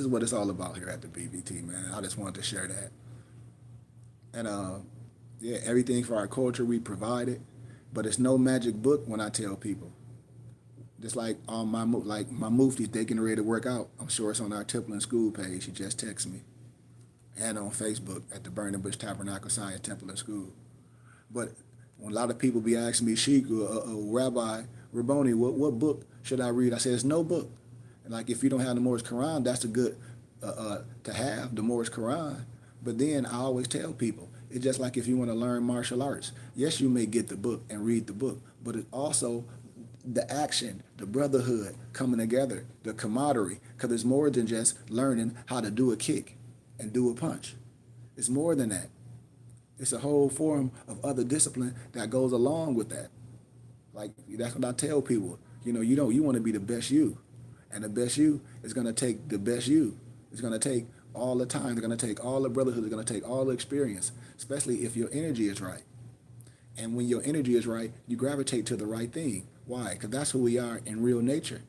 what it's all about here at the BBT, man. I just wanted to share that. And yeah, everything for our culture we provided, but it's no magic book when I tell people. Just like on my muftis, they getting ready to work out. I'm sure it's on our Temple and School page. He just texted me, and on Facebook at the Burning Bush Tabernacle Science Temple and School. But when a lot of people be asking me, Sheikh, Rabbi Rabboni, what book should I read? I say, there's no book. And like if you don't have the Moorish Quran, that's a good to have the Moorish Quran. But then I always tell people, it's just like if you want to learn martial arts. Yes, you may get the book and read the book, but it's also the action, the brotherhood coming together, the camaraderie, because it's more than just learning how to do a kick and do a punch. It's more than that. It's a whole form of other discipline that goes along with that. Like, that's what I tell people. You want to be the best you. And the best you is going to take the best you. It's going to take all the time. They're going to take all the brotherhood. They're going to take all the experience, especially if your energy is right. And when your energy is right, you gravitate to the right thing. Why? Because that's who we are in real nature.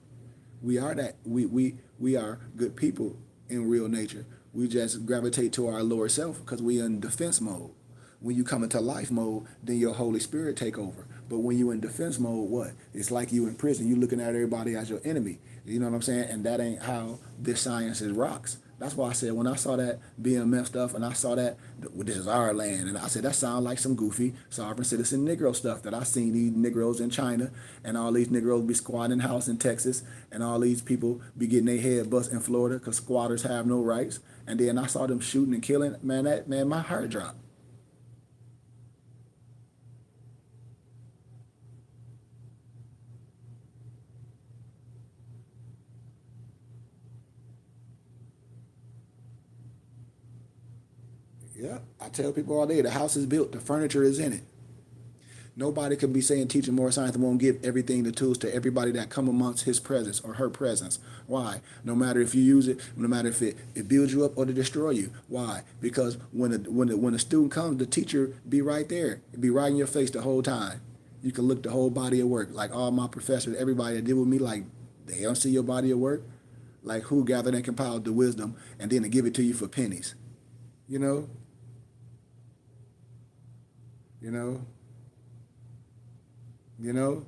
We are that. We are good people in real nature. We just gravitate to our lower self because we in defense mode. When you come into life mode, then your Holy Spirit take over. But when you in defense mode, what? It's like you in prison. You looking at everybody as your enemy. You know what I'm saying? And that ain't how this science is rocks. That's why I said when I saw that BMF stuff and I saw that this is our land, and I said that sounds like some goofy sovereign citizen Negro stuff that I seen these Negroes in China and all these Negroes be squatting house in Texas and all these people be getting their head bust in Florida because squatters have no rights. And then I saw them shooting and killing. Man, my heart dropped. Yeah, I tell people all day, the house is built, the furniture is in it. Nobody could be saying teaching more science and won't give everything the tools to everybody that come amongst his presence or her presence. Why? No matter if you use it, no matter if it builds you up or to destroy you. Why? Because when a student comes, the teacher be right there. It be right in your face the whole time. You can look the whole body of work. Like all my professors, everybody that did with me, like they don't see your body of work. Like who gathered and compiled the wisdom and then to give it to you for pennies. You know? You know? You know?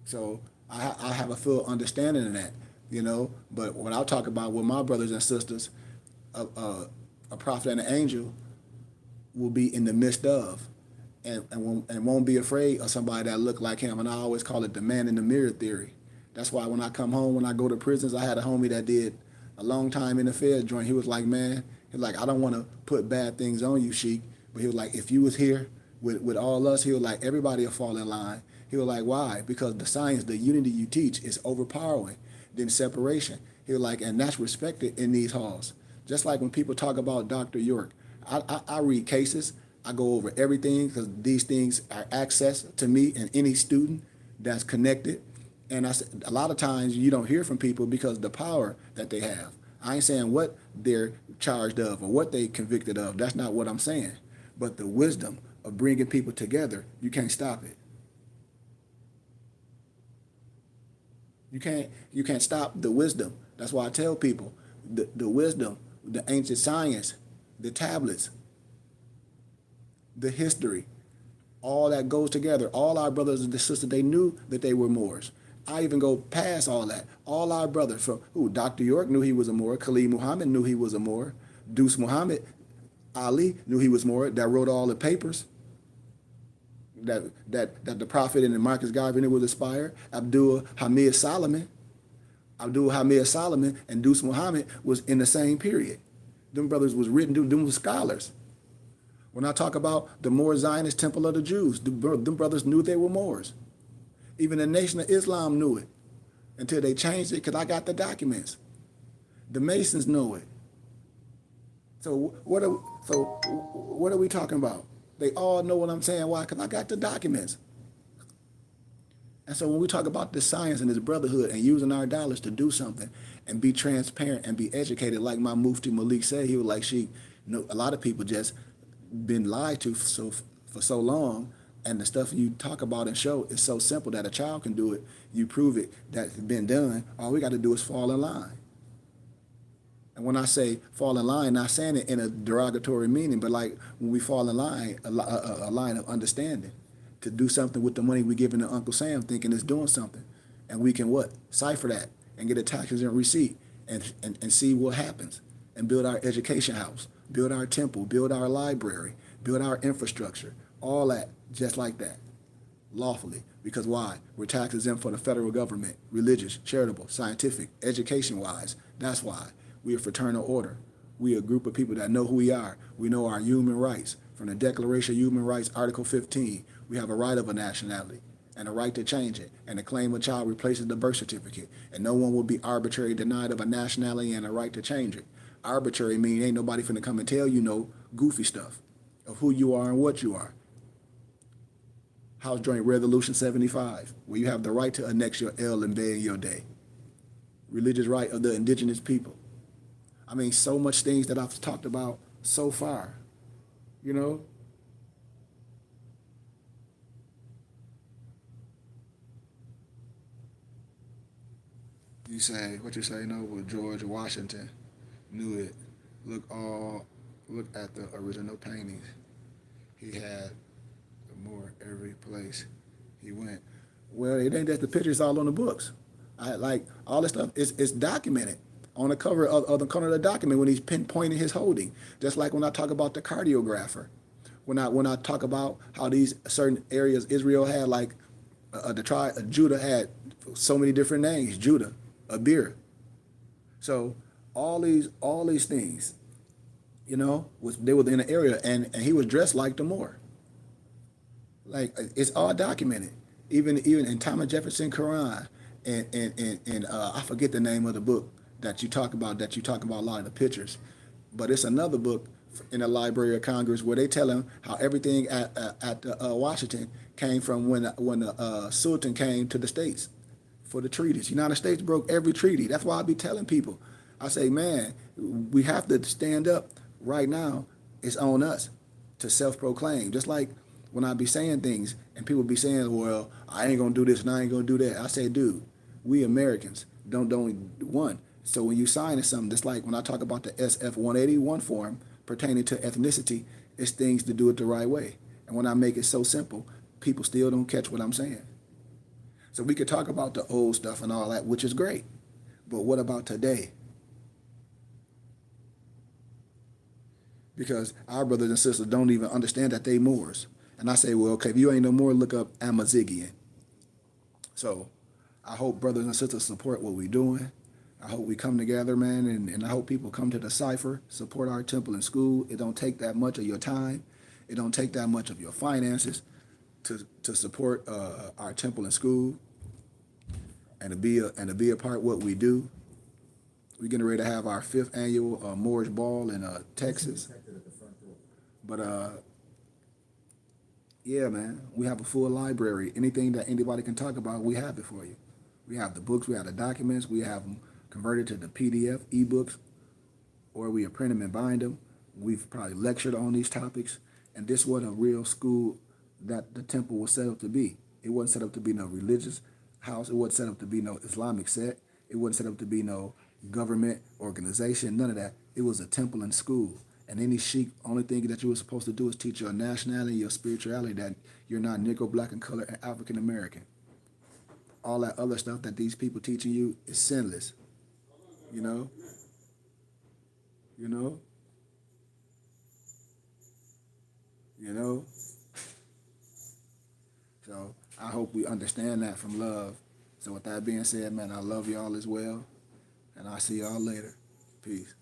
So I have a full understanding of that, you know. But when I talk about with my brothers and sisters, a prophet and an angel will be in the midst of, and won't be afraid of somebody that look like him. And I always call it the man in the mirror theory. That's why when I come home, when I go to prisons, I had a homie that did a long time in the Fed joint. He was like, man, he's like, I don't want to put bad things on you, Sheik. But he was like, if you was here with all us, he was like, everybody will fall in line. He was like, why? Because the science, the unity you teach is overpowering than separation. He was like, and that's respected in these halls. Just like when people talk about Dr. York, I read cases, I go over everything because these things are access to me and any student that's connected. And a lot of times you don't hear from people because the power that they have. I ain't saying what they're charged of or what they convicted of. That's not what I'm saying. But the wisdom of bringing people together, you can't stop it. You can't stop the wisdom. That's why I tell people the wisdom, the ancient science, the tablets, the history, all that goes together. All our brothers and sisters, they knew that they were Moors. I even go past all that. All our brothers from Dr. York knew he was a Moor. Khalid Muhammad knew he was a Moor. Deuce Muhammad Ali knew he was Moor. That wrote all the papers that the Prophet and the Marcus Garvey knew was inspired. Abdul Hamid Solomon and Deuce Muhammad was in the same period. Them brothers was written, them was scholars. When I talk about the Moor Zionist Temple of the Jews, them brothers knew they were Moors. Even the Nation of Islam knew it until they changed it because I got the documents. The Masons know it. So what are we talking about? They all know what I'm saying. Why? Because I got the documents. And so when we talk about this science and this brotherhood and using our dollars to do something and be transparent and be educated, like my Mufti Malik said, he was like, a lot of people just been lied to for so long, and the stuff you talk about and show is so simple that a child can do it. You prove it that it's been done. All we got to do is fall in line. And when I say fall in line, not saying it in a derogatory meaning, but like when we fall in line, a line of understanding to do something with the money we giving to Uncle Sam thinking it's doing something. And we can what? Cipher that and get a taxes and receipt and see what happens and build our education house, build our temple, build our library, build our infrastructure, all that just like that, lawfully. Because why? We're tax exempt for the federal government, religious, charitable, scientific, education-wise. That's why. We are fraternal order. We are a group of people that know who we are. We know our human rights. From the Declaration of Human Rights, Article 15, we have a right of a nationality and a right to change it. And the claim of child replaces the birth certificate. And no one will be arbitrarily denied of a nationality and a right to change it. Arbitrary means ain't nobody finna come and tell you no goofy stuff of who you are and what you are. House Joint Resolution 75, where you have the right to annex your L and bed in your day. Religious right of the indigenous people. I mean, so much things that I've talked about so far, you know? You say what you say? No, well, George Washington knew it. Look all, look at the original paintings. He had the Moor every place he went. Well, it ain't that the pictures all on the books. I like all this stuff. It's documented on the cover of the corner of the document when he's pinpointing his holding. Just like when I talk about the cardiographer, when I talk about how these certain areas Israel had, like the tribe Judah had so many different names. Judah, Abir. So all these things, was they were in the area, and he was dressed like the Moor. Like it's all documented. Even in Thomas Jefferson Quran, and I forget the name of the book that you talk about a lot of the pictures, but it's another book in the Library of Congress where they tell him how everything at Washington came from when the Sultan came to the states for the treaties. United States broke every treaty. That's why I be telling people. I say, man, we have to stand up right now. It's on us to self-proclaim. Just like when I be saying things and people be saying, well, I ain't gonna do this and I ain't gonna do that. I say, dude, we Americans don't one. So when you sign something, just like when I talk about the SF 181 form pertaining to ethnicity, it's things to do it the right way. And when I make it so simple, people still don't catch what I'm saying. So we could talk about the old stuff and all that, which is great. But what about today? Because our brothers and sisters don't even understand that they Moors. And I say, well, okay, if you ain't no more, look up Amazigian. So I hope brothers and sisters support what we're doing. I hope we come together, man, and I hope people come to the cipher, support our temple and school. It don't take that much of your time. It don't take that much of your finances to support our temple and school and to be a part of what we do. We're getting ready to have our 5th annual Moorish Ball in Texas. But yeah, man, we have a full library. Anything that anybody can talk about, we have it for you. We have the books, we have the documents, we have them converted to the PDF, ebooks, or we print them and bind them. We've probably lectured on these topics, and this was a real school that the temple was set up to be. It wasn't set up to be no religious house. It wasn't set up to be no Islamic sect. It wasn't set up to be no government organization, none of that. It was a temple and school. And any sheik, only thing that you were supposed to do is teach your nationality, your spirituality, that you're not Negro, black, and color, and African American. All that other stuff that these people teaching you is sinless. You know? You know? You know? So I hope we understand that from love. So with that being said, man, I love y'all as well. And I'll see y'all later. Peace.